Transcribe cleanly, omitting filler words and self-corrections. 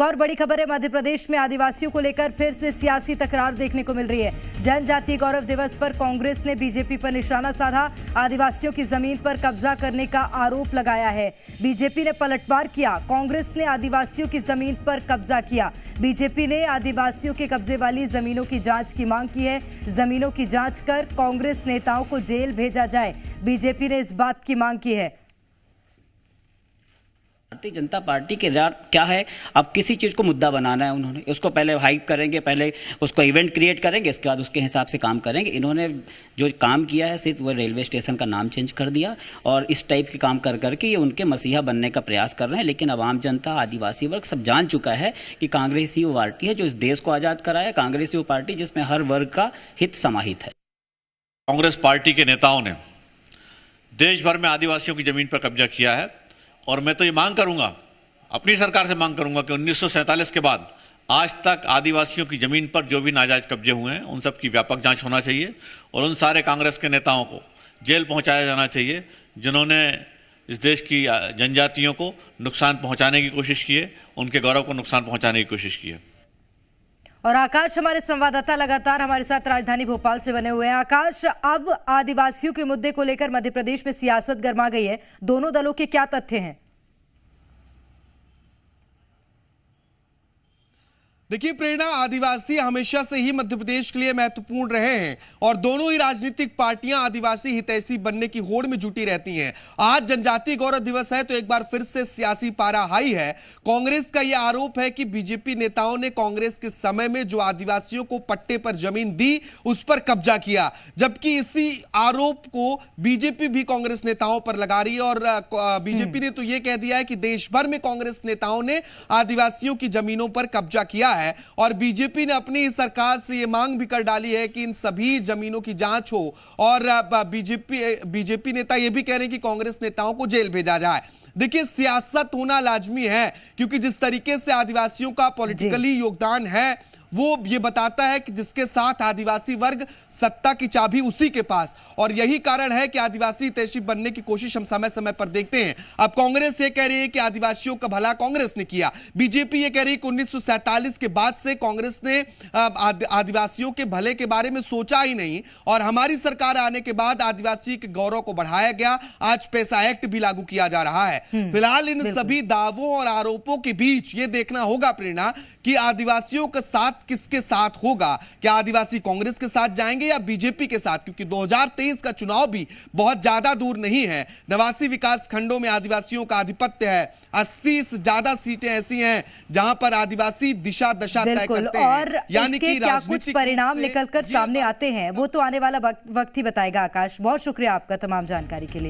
और बड़ी खबर है, मध्य प्रदेश में आदिवासियों को लेकर फिर से सियासी तकरार देखने को मिल रही है। जनजातीय गौरव दिवस पर कांग्रेस ने बीजेपी पर निशाना साधा, आदिवासियों की जमीन पर कब्जा करने का आरोप लगाया है। बीजेपी ने पलटवार किया, कांग्रेस ने आदिवासियों की जमीन पर कब्जा किया। बीजेपी ने आदिवासियों के कब्जे वाली जमीनों की जांच की मांग की है। जमीनों की जांच कर कांग्रेस नेताओं को जेल भेजा जाए, बीजेपी ने इस बात की मांग की है। भारतीय जनता पार्टी के क्या है, अब किसी चीज़ को मुद्दा बनाना है उन्होंने, उसको पहले हाइप करेंगे, पहले उसको इवेंट क्रिएट करेंगे, इसके बाद उसके हिसाब से काम करेंगे। इन्होंने जो काम किया है सिर्फ वो रेलवे स्टेशन का नाम चेंज कर दिया और इस टाइप के काम कर करके ये उनके मसीहा बनने का प्रयास कर रहे हैं। लेकिन आवाम जनता, आदिवासी वर्ग सब जान चुका है कि कांग्रेस ही वो पार्टी है जो इस देश को आज़ाद कराया, कांग्रेस ही वो पार्टी जिसमें हर वर्ग का हित समाहित है। कांग्रेस पार्टी के नेताओं ने देश भर में आदिवासियों की जमीन पर कब्जा किया है और मैं तो ये मांग करूंगा, अपनी सरकार से मांग करूंगा कि 1947 के बाद आज तक आदिवासियों की ज़मीन पर जो भी नाजायज़ कब्जे हुए हैं उन सब की व्यापक जांच होना चाहिए और उन सारे कांग्रेस के नेताओं को जेल पहुंचाया जाना चाहिए जिन्होंने इस देश की जनजातियों को नुकसान पहुंचाने की कोशिश की है, उनके गौरव को नुकसान पहुंचाने की कोशिश की है। और आकाश, हमारे संवाददाता लगातार हमारे साथ राजधानी भोपाल से बने हुए हैं। आकाश, अब आदिवासियों के मुद्दे को लेकर मध्य प्रदेश में सियासत गर्मा गई है, दोनों दलों के क्या तथ्य हैं? देखिए प्रेरणा, आदिवासी हमेशा से ही मध्य प्रदेश के लिए महत्वपूर्ण रहे हैं और दोनों ही राजनीतिक पार्टियां आदिवासी हितैषी बनने की होड़ में जुटी रहती हैं। आज जनजातीय गौरव दिवस है तो एक बार फिर से सियासी पारा हाई है। कांग्रेस का यह आरोप है कि बीजेपी नेताओं ने कांग्रेस के समय में जो आदिवासियों को पट्टे पर जमीन दी उस पर कब्जा किया, जबकि इसी आरोप को बीजेपी भी कांग्रेस नेताओं पर लगा रही है और बीजेपी ने तो यह कह दिया है कि देश भर में कांग्रेस नेताओं ने आदिवासियों की जमीनों पर कब्जा किया है। और बीजेपी ने अपनी सरकार से यह मांग भी कर डाली है कि इन सभी जमीनों की जांच हो और बीजेपी नेता यह भी कह रहे हैं कि कांग्रेस नेताओं को जेल भेजा जाए। देखिए, सियासत होना लाजमी है क्योंकि जिस तरीके से आदिवासियों का पॉलिटिकली योगदान है वो ये बताता है कि जिसके साथ आदिवासी वर्ग, सत्ता की चाबी उसी के पास, और यही कारण है कि आदिवासी हितैषी बनने की कोशिश हम समय समय पर देखते हैं। अब कांग्रेस ये कह रही है कि आदिवासियों का भला कांग्रेस ने किया, बीजेपी ये कह रही है कि 1947 के बाद से कांग्रेस ने आदिवासियों के भले के बारे में सोचा ही नहीं और हमारी सरकार आने के बाद आदिवासी के गौरव को बढ़ाया गया। आज पैसा एक्ट भी लागू किया जा रहा है। फिलहाल इन सभी दावों और आरोपों के बीच ये देखना होगा प्रेरणा कि आदिवासियों का साथ किसके साथ होगा। क्या आदिवासी कांग्रेस के साथ जाएंगे या बीजेपी के साथ, क्योंकि 2023 का चुनाव भी बहुत ज्यादा दूर नहीं है। 89 विकास खंडों में आदिवासियों का आधिपत्य है, 80 से ज्यादा सीटें ऐसी हैं जहां पर आदिवासी दिशा दशा तय करते हैं। और यानी कि क्या कुछ परिणाम निकलकर सामने आते हैं वो तो आने वाला वक्त ही बताएगा। आकाश, बहुत शुक्रिया आपका तमाम जानकारी के लिए।